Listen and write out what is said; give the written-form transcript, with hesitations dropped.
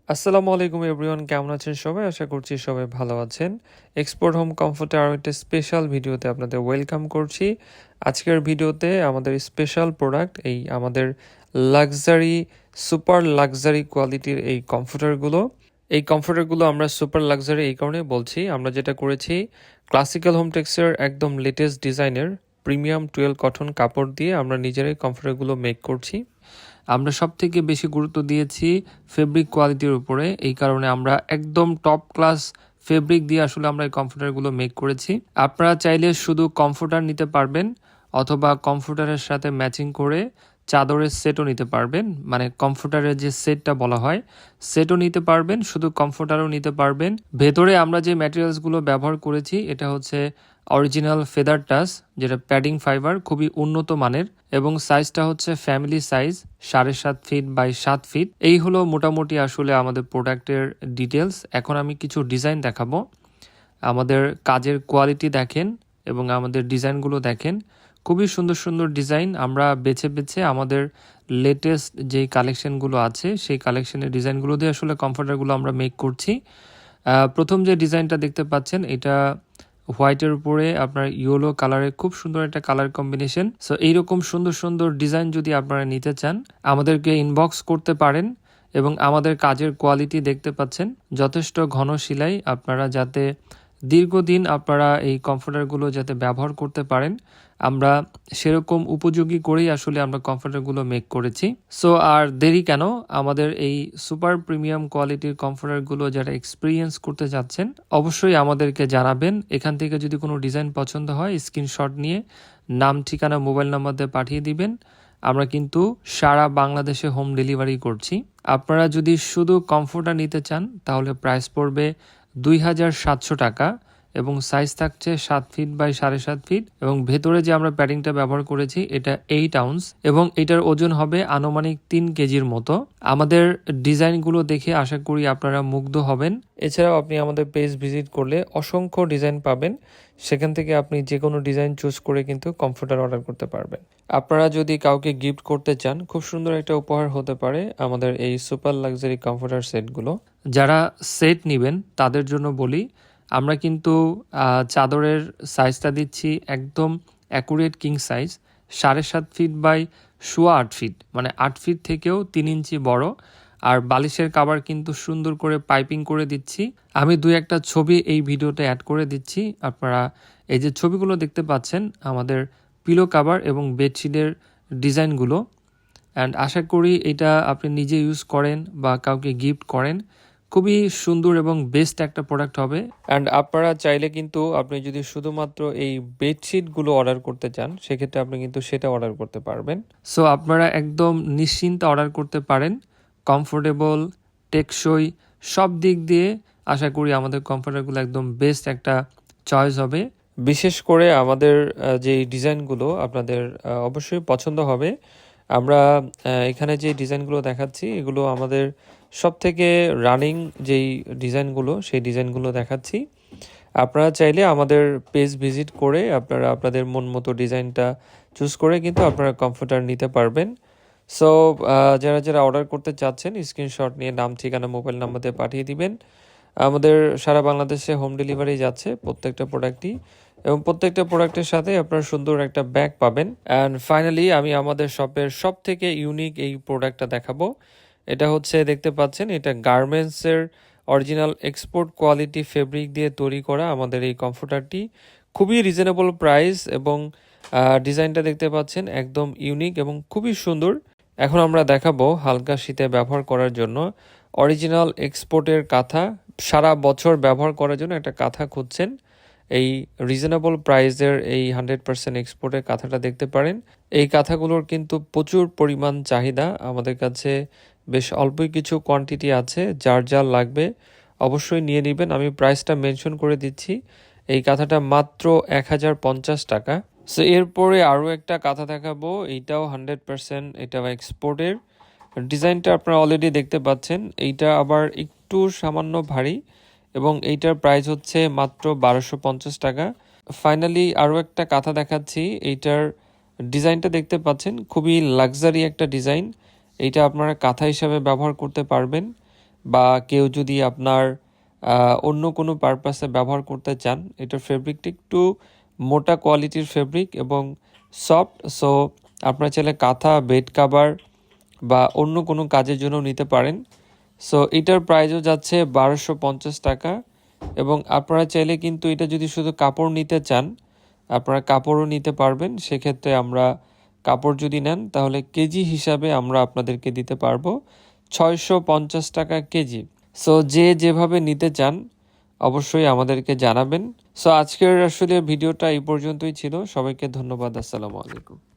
আসসালামু আলাইকুম এভরিওয়ান, কেমন আছেন সবাই? আশা করছি সবাই ভালো আছেন। এক্সপোর্ট হোম কমফোর্টে আরও একটা স্পেশাল ভিডিওতে আপনাদের ওয়েলকাম করছি। আজকের ভিডিওতে আমাদের স্পেশাল প্রোডাক্ট আমাদের লাক্সারি সুপার লাক্সারি কোয়ালিটির এই কমফোর্টারগুলো আমরা সুপার লাক্সারি এই কারণে বলছি, আমরা যেটা করেছি ক্লাসিক্যাল হোম টেক্সচার একদম লেটেস্ট ডিজাইনের প্রিমিয়াম টুয়েল কটন কাপড় দিয়ে আমরা নিজেরাই কমফোর্টারগুলো মেক করছি। আমরা সবথেকে বেশি গুরুত্ব দিয়েছি ফেব্রিক কোয়ালিটির উপরে, এই কারণে আমরা একদম টপ ক্লাস ফেব্রিক দিয়ে আসলে আমরা এই কমফোর্টারগুলো মেক করেছি। আপনারা চাইলে শুধু কমফোর্টার নিতে পারবেন অথবা কমফোর্টারের সাথে ম্যাচিং করে চাদরের সেটও নিতে পারবেন, মানে কমফোর্টারের যে সেটটা বলা হয় সেটও নিতে পারবেন, শুধু কমফোর্টারও নিতে পারবেন। ভেতরে আমরা যে ম্যাটেরিয়ালসগুলো ব্যবহার করেছি এটা হচ্ছে অরিজিনাল ফেদার টাচ, যেটা প্যাডিং ফাইবার, খুবই উন্নত মানের, এবং সাইজটা হচ্ছে family size 7.5 feet by 7 feet. এই হলো মোটামুটি আসলে আমাদের প্রোডাক্টের ডিটেলস। এখন আমি কিছু ডিজাইন দেখাবো। আমাদের কাজের কোয়ালিটি দেখেন এবং আমাদের ডিজাইনগুলো দেখেন, খুবই সুন্দর সুন্দর ডিজাইন। আমরা বেছে বেছে আমাদের লেটেস্ট যেই কালেকশনগুলো আছে সেই কালেকশনের ডিজাইনগুলো দিয়ে আসলে কমফোর্টারগুলো আমরা মেক করছি। প্রথম যে ডিজাইনটা দেখতে পাচ্ছেন এটা হোয়াইটের উপরে আপনার ইয়েলো কালারের খুব সুন্দর একটা কালার কম্বিনেশন। সো এইরকম সুন্দর সুন্দর ডিজাইন যদি আপনারা নিতে চান আমাদেরকে ইনবক্স করতে পারেন। এবং আমাদের কাজের কোয়ালিটি দেখতে পাচ্ছেন, যথেষ্ট ঘন সেলাই, আপনারা যাতে দীর্ঘদিন আপনারা এই কমফোর্টারগুলো যাতে ব্যবহার করতে পারেন আমরা সেরকম উপযোগী করেই আসলে আমরা কমফোর্টারগুলো মেক করেছি। সো আর দেরি কেন, আমাদের এই সুপার প্রিমিয়াম কোয়ালিটির কমফোর্টারগুলো যারা এক্সপিরিয়েন্স করতে যাচ্ছেন অবশ্যই আমাদেরকে জানাবেন। এখান থেকে যদি কোনো ডিজাইন পছন্দ হয় স্ক্রিনশট নিয়ে নাম, ঠিকানা, মোবাইল নাম্বার দিয়ে পাঠিয়ে দিবেন। আমরা কিন্তু সারা বাংলাদেশে হোম ডেলিভারি করছি। আপনারা যদি শুধু কমফোর্টার নিতে চান তাহলে প্রাইস পড়বে 2700 টাকা এবং সাইজ থাকছে 7 ফিট বাই 7.5 ফিট, এবং ভেতরে যে আমরা প্যাডিংটা ব্যবহার করেছি এটা 8 আউন্স এবং এটার ওজন হবে আনুমানিক 3 কেজির মতো। আমাদের ডিজাইনগুলো দেখে আশা করি আপনারা মুগ্ধ হবেন। এছাড়াও আপনি আমাদের পেজ ভিজিট করলে অসংখ্য ডিজাইন পাবেন, সেখান থেকে আপনি যে কোনো ডিজাইন চুজ করে কিন্তু কমফোর্টার অর্ডার করতে পারবেন। আপনারা যদি কাউকে গিফট করতে চান খুব সুন্দর একটা উপহার হতে পারে আমাদের এই সুপার লাক্সারি কমফোর্টার সেটগুলো। যারা সেট নেবেন তাদের জন্য বলি, আমরা কিন্তু চাদরের সাইজটা দিচ্ছি একদম accurate king size, 7.5 feet by 8.25 feet, মানে 8 ফিট থেকেও 3 ইঞ্চি বড়। আর বালিশের কাভার কিন্তু সুন্দর করে পাইপিং করে দিচ্ছি। আমি 2-1টা ছবি এই ভিডিওতে অ্যাড করে দিচ্ছি। আপনারা এই যে ছবিগুলো দেখতে পাচ্ছেন আমাদের পিলো কাভার এবং বেডশিটের ডিজাইনগুলো, অ্যান্ড আশা করি এটা আপনি নিজে ইউজ করেন বা কাউকে গিফট করেন, খুবই সুন্দর এবং বেস্ট একটা প্রোডাক্ট হবে। অ্যান্ড আপনারা চাইলে কিন্তু আপনি যদি শুধুমাত্র এই বেডশিটগুলো অর্ডার করতে চান সেক্ষেত্রে আপনি কিন্তু সেটা অর্ডার করতে পারবেন। সো আপনারা একদম নিশ্চিন্তে অর্ডার করতে পারেন। কমফোর্টেবল, টেকসই, সব দিক দিয়ে আশা করি আমাদের কমফোর্টারগুলো একদম বেস্ট একটা চয়েস হবে। বিশেষ করে আমাদের যে ডিজাইনগুলো আপনাদের অবশ্যই পছন্দ হবে। আমরা এখানে যে ডিজাইনগুলো দেখাচ্ছি এগুলো আমাদের সব থেকে রানিং যেই ডিজাইনগুলো সেই ডিজাইনগুলো দেখাচ্ছি। আপনারা চাইলে আমাদের পেজ ভিজিট করে আপনারা আপনাদের মন মতো ডিজাইনটা চুজ করে কিন্তু আপনারা কমফোর্টার নিতে পারবেন। সো যারা যারা অর্ডার করতে চাচ্ছেন স্ক্রিনশট নিয়ে নাম, ঠিকানা, মোবাইল নাম্বার দিয়ে পাঠিয়ে দিবেন। আমাদের সারা বাংলাদেশে হোম ডেলিভারি যাচ্ছে প্রত্যেকটা প্রোডাক্টই, এবং প্রত্যেকটা প্রোডাক্টের সাথে আপনার সুন্দর একটা ব্যাগ পাবেন। অ্যান্ড ফাইনালি আমি আমাদের শপের সব থেকে ইউনিক এই প্রোডাক্টটা দেখাবো। এটা হচ্ছে দেখতে পাচ্ছেন, এটা গার্মেন্টসের অরিজিনাল এক্সপোর্ট কোয়ালিটি ফেব্রিক দিয়ে তৈরি করা আমাদের এই কমফোর্টারটি। খুবই রিজনেবল প্রাইস এবং ডিজাইনটা দেখতে পাচ্ছেন একদম ইউনিক এবং খুবই সুন্দর। এখন আমরা দেখাবো হালকা শীতে ব্যবহার করার জন্য অরিজিনাল এক্সপোর্টের কাঁথা। সারা বছর ব্যবহার করার জন্য একটা কাঁথা খুঁজছেন, এই রিজনেবল প্রাইসের এই 100% এক্সপোর্টের কাঁথাটা দেখতে পারেন। এই কাঁথাগুলোর কিন্তু প্রচুর পরিমাণ চাহিদা, আমাদের কাছে বেশ অল্পই কিছু কোয়ান্টিটি আছে, যার যার লাগবে অবশ্যই নিয়ে নেবেন। আমি প্রাইসটা মেনশন করে দিচ্ছি, এই কাঁথাটা মাত্র 1050 টাকা। সো এরপরে আরও একটা কাঁথা দেখাবো, এইটাও 100% এটা এক্সপোর্টের। ডিজাইনটা আপনারা অলরেডি দেখতে পাচ্ছেন, এইটা আবার একটু সামান্য ভারী এবং এইটার প্রাইস হচ্ছে মাত্র 1250 টাকা। ফাইনালি আরও একটা কাঁথা দেখাচ্ছি, এইটার ডিজাইনটা দেখতে পাচ্ছেন খুবই লাক্সারি একটা ডিজাইন। এইটা আপনারা কাঁথা হিসাবে ব্যবহার করতে পারবেন। বা কেউ যদি আপনার অন্য কোনো পারপাসে ব্যবহার করতে চান, এটার ফেব্রিকটা একটু মোটা কোয়ালিটির ফেব্রিক এবং সফট। সো আপনারা চাইলে কাঁথা, বেড কাভার বা অন্য কোনো কাজের জন্য নিতে পারেন। সো এটার প্রাইসও যাচ্ছে 1250 টাকা। এবং আপনারা চাইলে কিন্তু এটা যদি শুধু কাপড় নিতে চান, আপনারা কাপড়ও নিতে পারবেন। সেক্ষেত্রে আমরা কাপড় যদি নেন তাহলে কেজি হিসাবে আমরা আপনাদেরকে দিতে পারবো 650 টাকা কেজি। সো যে যেভাবে নিতে চান অবশ্যই আমাদেরকে জানাবেন। সো আজকের আসলে ভিডিওটা এই পর্যন্তই ছিল। সবাইকে ধন্যবাদ। আসসালামু আলাইকুম।